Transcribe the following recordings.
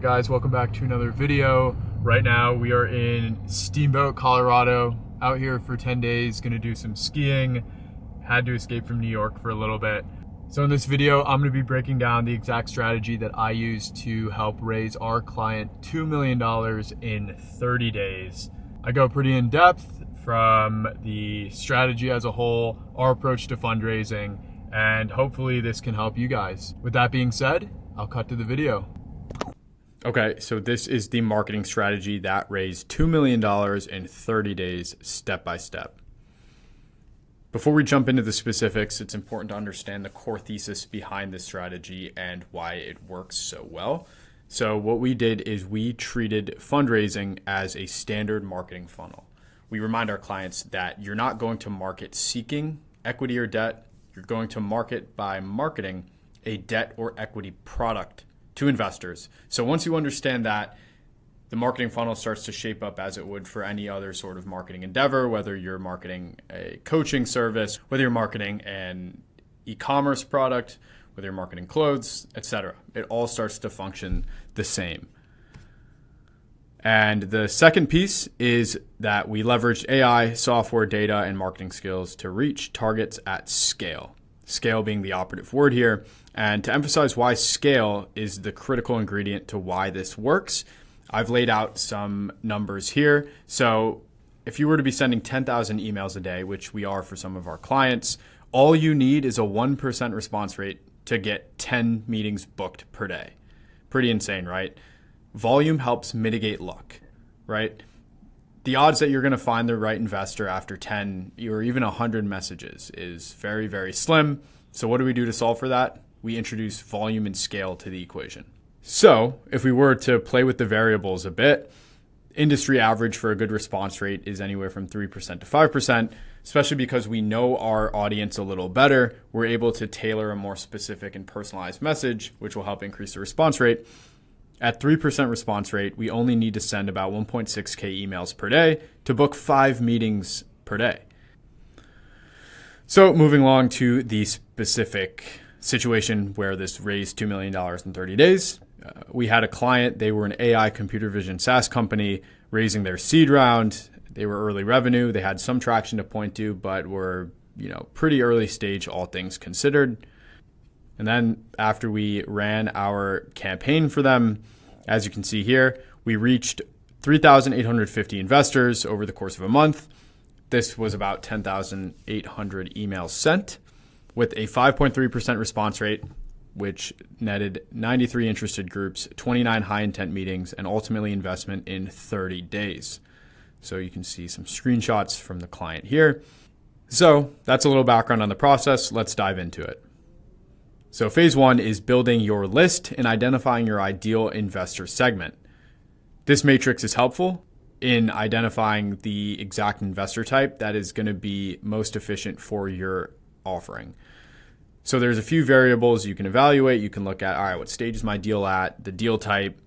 guys, welcome back to another video. Right now we are in Steamboat, Colorado, out here for 10 days, gonna do some skiing. Had to escape from New York for a little bit. So in this video, I'm gonna be breaking down the exact strategy that I use to help raise our client $2 million in 30 days. I go pretty in depth from the strategy as a whole, our approach to fundraising, and hopefully this can help you guys. With that being said, I'll cut to the video. Okay, so this is the marketing strategy that raised $2 million in 30 days, step by step. Before we jump into the specifics, it's important to understand the core thesis behind this strategy and why it works so well. So what we did is we treated fundraising as a standard marketing funnel. We remind our clients that you're not going to market seeking equity or debt. You're going to market by marketing a debt or equity product to investors. So once you understand that, the marketing funnel starts to shape up as it would for any other sort of marketing endeavor, whether you're marketing a coaching service, whether you're marketing an e-commerce product, whether you're marketing clothes, etc. It all starts to function the same. And the second piece is that we leveraged AI, software, data, and marketing skills to reach targets at scale. Scale being the operative word here. And to emphasize why scale is the critical ingredient to why this works, I've laid out some numbers here. So if you were to be sending 10,000 emails a day, which we are for some of our clients, all you need is a 1% response rate to get 10 meetings booked per day. Pretty insane, right? Volume helps mitigate luck, right? The odds that you're going to find the right investor after 10 or even 100 messages is very, very slim. So what do we do to solve for that? We introduce volume and scale to the equation. So if we were to play with the variables a bit, industry average for a good response rate is anywhere from 3% to 5%, especially because we know our audience a little better. We're able to tailor a more specific and personalized message, which will help increase the response rate. At 3% response rate, we only need to send about 1.6K emails per day to book 5 meetings per day. So moving along to the specific situation where this raised $2 million in 30 days. We had a client, they were an AI computer vision SaaS company raising their seed round. They were early revenue. They had some traction to point to, but were, pretty early stage, all things considered. And then after we ran our campaign for them, as you can see here, we reached 3,850 investors over the course of a month. This was about 10,800 emails sent with a 5.3% response rate, which netted 93 interested groups, 29 high intent meetings, and ultimately investment in 30 days. So you can see some screenshots from the client here. So that's a little background on the process. Let's dive into it. So phase 1 is building your list and identifying your ideal investor segment. This matrix is helpful in identifying the exact investor type that is going to be most efficient for your offering. So there's a few variables you can evaluate. You can look at, all right, what stage is my deal at, the deal type,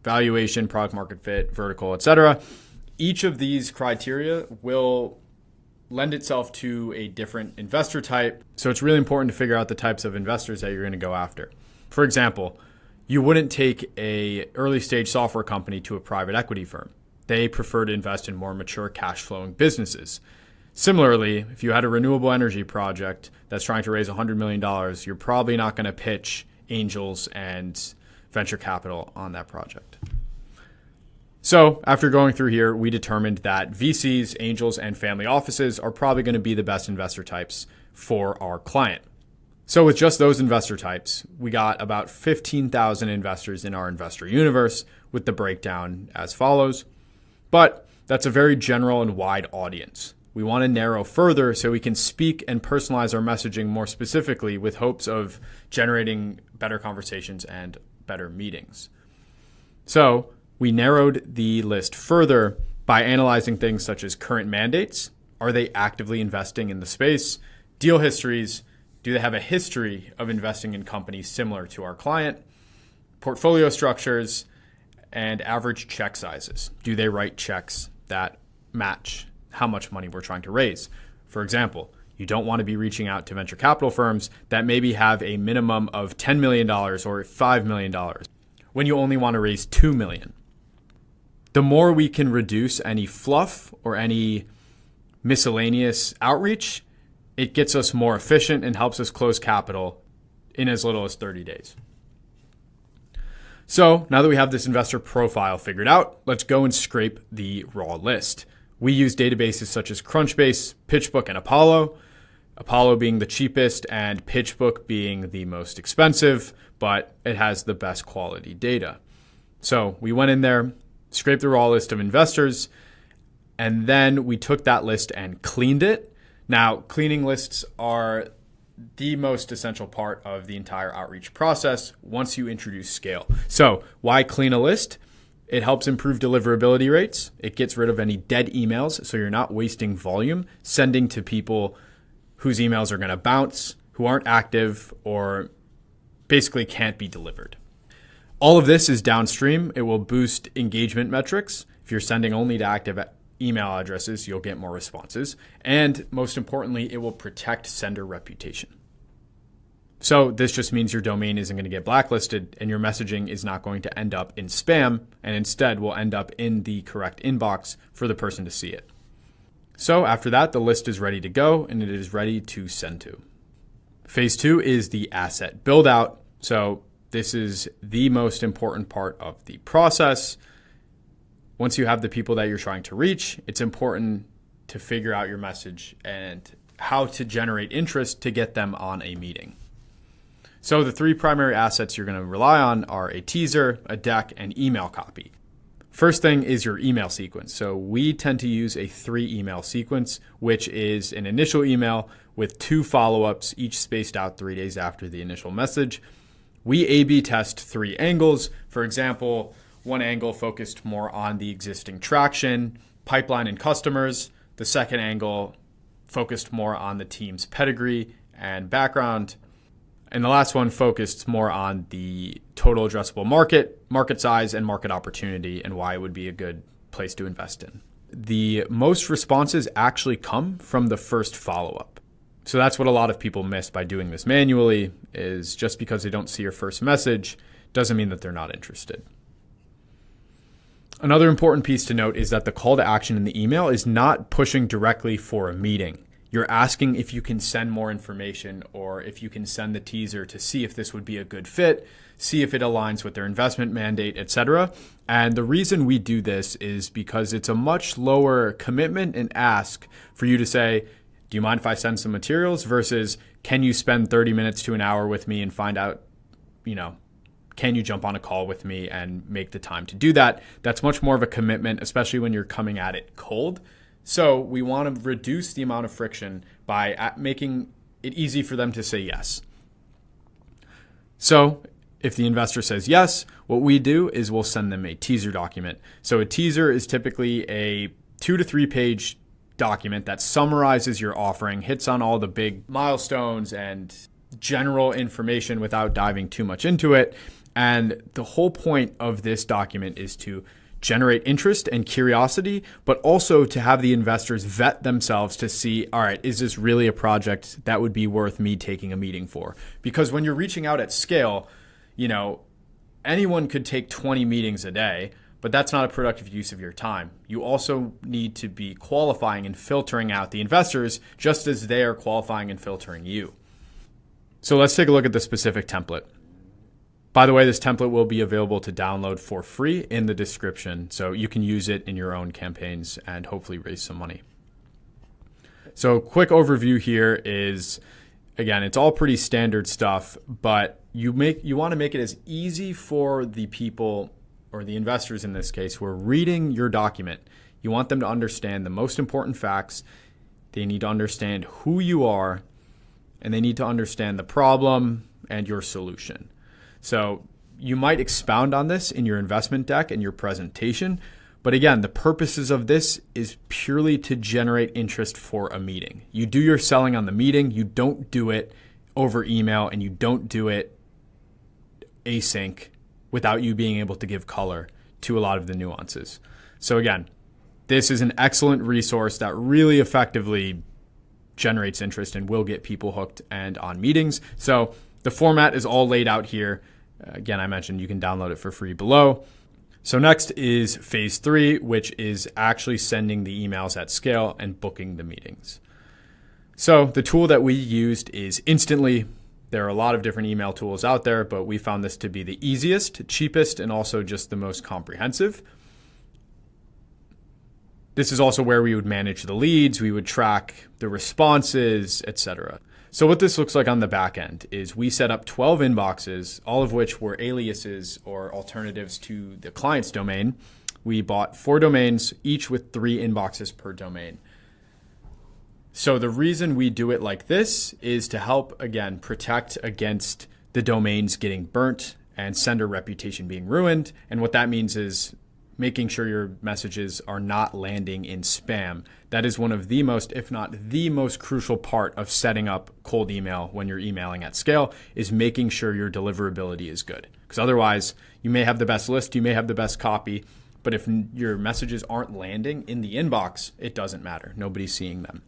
valuation, product market fit, vertical, etc. Each of these criteria will lend itself to a different investor type. So it's really important to figure out the types of investors that you're going to go after. For example, you wouldn't take a early stage software company to a private equity firm. They prefer to invest in more mature cash flowing businesses. Similarly, if you had a renewable energy project that's trying to raise $100 million, you're probably not going to pitch angels and venture capital on that project. So after going through here, we determined that VCs, angels, and family offices are probably going to be the best investor types for our client. So with just those investor types, we got about 15,000 investors in our investor universe, with the breakdown as follows. But that's a very general and wide audience. We want to narrow further so we can speak and personalize our messaging more specifically with hopes of generating better conversations and better meetings. So we narrowed the list further by analyzing things such as current mandates. Are they actively investing in the space? Deal histories. Do they have a history of investing in companies similar to our client? Portfolio structures and average check sizes. Do they write checks that match how much money we're trying to raise? For example, you don't want to be reaching out to venture capital firms that maybe have a minimum of $10 million or $5 million. when you only want to raise 2 million. The more we can reduce any fluff or any miscellaneous outreach, it gets us more efficient and helps us close capital in as little as 30 days. So now that we have this investor profile figured out, let's go and scrape the raw list. We use databases such as Crunchbase, PitchBook, and Apollo. Apollo being the cheapest and PitchBook being the most expensive, but it has the best quality data. So we went in there, scraped the raw list of investors, and then we took that list and cleaned it. Now, cleaning lists are the most essential part of the entire outreach process once you introduce scale. So why clean a list? It helps improve deliverability rates. It gets rid of any dead emails, so you're not wasting volume sending to people whose emails are going to bounce, who aren't active, or basically can't be delivered. All of this is downstream. It will boost engagement metrics. If you're sending only to active email addresses, you'll get more responses. And most importantly, it will protect sender reputation. So this just means your domain isn't going to get blacklisted and your messaging is not going to end up in spam and instead will end up in the correct inbox for the person to see it. So after that, the list is ready to go and it is ready to send to. Phase 2 is the asset build out. So this is the most important part of the process. Once you have the people that you're trying to reach, it's important to figure out your message and how to generate interest to get them on a meeting. So the 3 primary assets you're going to rely on are a teaser, a deck, and email copy. First thing is your email sequence. So we tend to use a 3 email sequence, which is an initial email with 2 follow-ups, each spaced out 3 days after the initial message. We A/B test 3 angles. For example, one angle focused more on the existing traction, pipeline, and customers. The second angle focused more on the team's pedigree and background. And the last one focused more on the total addressable market size, and market opportunity, and why it would be a good place to invest in. The most responses actually come from the first follow-up. So that's what a lot of people miss by doing this manually, is just because they don't see your first message doesn't mean that they're not interested. Another important piece to note is that the call to action in the email is not pushing directly for a meeting. You're asking if you can send more information or if you can send the teaser to see if this would be a good fit, see if it aligns with their investment mandate, etc. And the reason we do this is because it's a much lower commitment and ask for you to say, do you mind if I send some materials, versus can you spend 30 minutes to an hour with me and find out, can you jump on a call with me and make the time to do that? That's much more of a commitment, especially when you're coming at it cold. So we want to reduce the amount of friction by making it easy for them to say yes. So if the investor says yes, what we do is we'll send them a teaser document. So a teaser is typically a 2 to 3 page document that summarizes your offering, hits on all the big milestones and general information without diving too much into it. And the whole point of this document is to generate interest and curiosity, but also to have the investors vet themselves to see, all right, is this really a project that would be worth me taking a meeting for? Because when you're reaching out at scale, anyone could take 20 meetings a day, but that's not a productive use of your time. You also need to be qualifying and filtering out the investors just as they are qualifying and filtering you. So let's take a look at the specific template. By the way, this template will be available to download for free in the description, so you can use it in your own campaigns and hopefully raise some money. So quick overview here is, again, it's all pretty standard stuff, but you want to make it as easy for the people, or the investors in this case, who are reading your document. You want them to understand the most important facts. They need to understand who you are, and they need to understand the problem and your solution. So you might expound on this in your investment deck and your presentation. But again, the purposes of this is purely to generate interest for a meeting. You do your selling on the meeting. You don't do it over email, and you don't do it async without you being able to give color to a lot of the nuances. So again, this is an excellent resource that really effectively generates interest and will get people hooked and on meetings. So the format is all laid out here. Again, I mentioned you can download it for free below. So next is phase 3, which is actually sending the emails at scale and booking the meetings. So the tool that we used is Instantly. There are a lot of different email tools out there, but we found this to be the easiest, cheapest, and also just the most comprehensive. This is also where we would manage the leads, we would track the responses, etc. So what this looks like on the back end is we set up 12 inboxes, all of which were aliases or alternatives to the client's domain. We bought 4 domains, each with 3 inboxes per domain. So the reason we do it like this is to help, again, protect against the domains getting burnt and sender reputation being ruined. And what that means is making sure your messages are not landing in spam. That is one of the most, if not the most crucial part of setting up cold email when you're emailing at scale, is making sure your deliverability is good. Because otherwise, you may have the best list, you may have the best copy, but if your messages aren't landing in the inbox, it doesn't matter. Nobody's seeing them.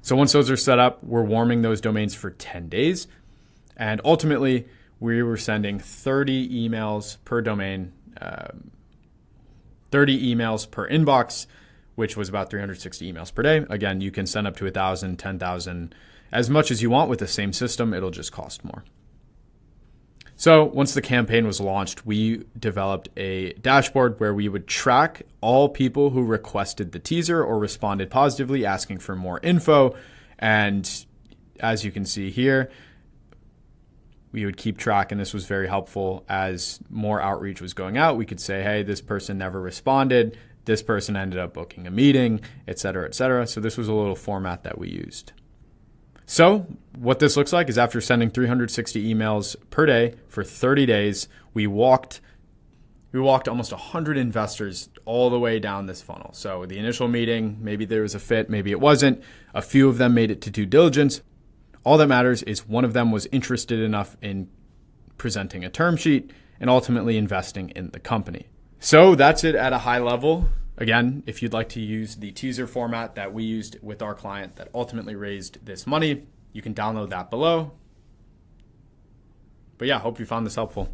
So once those are set up, we're warming those domains for 10 days. And ultimately, we were sending 30 emails per domain, 30 emails per inbox, which was about 360 emails per day. Again, you can send up to 1,000, 10,000, as much as you want with the same system. It'll just cost more. So once the campaign was launched, we developed a dashboard where we would track all people who requested the teaser or responded positively asking for more info. And as you can see here, we would keep track, and this was very helpful as more outreach was going out. We could say, hey, this person never responded. This person ended up booking a meeting, et cetera, et cetera. So this was a little format that we used. So what this looks like is after sending 360 emails per day for 30 days, we walked almost 100 investors all the way down this funnel. So the initial meeting, maybe there was a fit, maybe it wasn't. A few of them made it to due diligence. All that matters is one of them was interested enough in presenting a term sheet and ultimately investing in the company. So that's it at a high level. Again, if you'd like to use the teaser format that we used with our client that ultimately raised this money, you can download that below. But yeah, hope you found this helpful.